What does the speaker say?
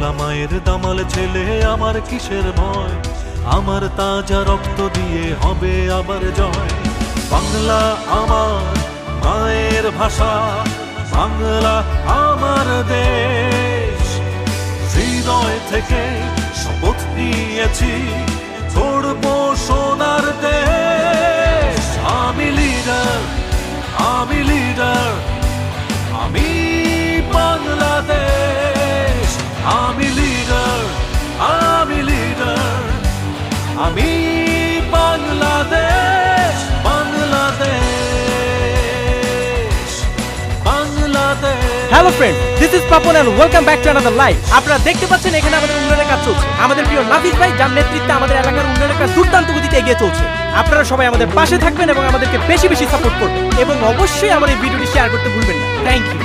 বাংলা মায়ের দামাল ছেলে, আমার কিসের ভয়? আমার তাজা রক্ত দিয়ে হবে আবার জয়। বাংলা আমার মায়ের ভাষা, বাংলা আমার দেশ। হৃদয় থেকে শপথ নিয়েছি, গড়বো সোনার দেশ। আমি লিডার, আমি লিডার, আমি বাংলাদেশ। আমি লিডার, আমি লিডার, আমি Bangladesh. Bangladesh, Bangladesh. Hello friend, this is Papon and welcome back to another live. আপনারা দেখতে পাচ্ছেন এখানে আমাদের উন্নয়নের কাজ চলছে। আমাদের প্রিয় নাফিস ভাই, যার নেতৃত্বে আমাদের এলাকার উন্নয়নের কাজ দুর্দান্ত গতিতে এগিয়ে চলছে। আপনারা সবাই আমাদের পাশে থাকবেন এবং আমাদেরকে বেশি বেশি সাপোর্ট করবেন, এবং অবশ্যই আমার এই ভিডিওটি শেয়ার করতে ভুলবেন না। Thank you.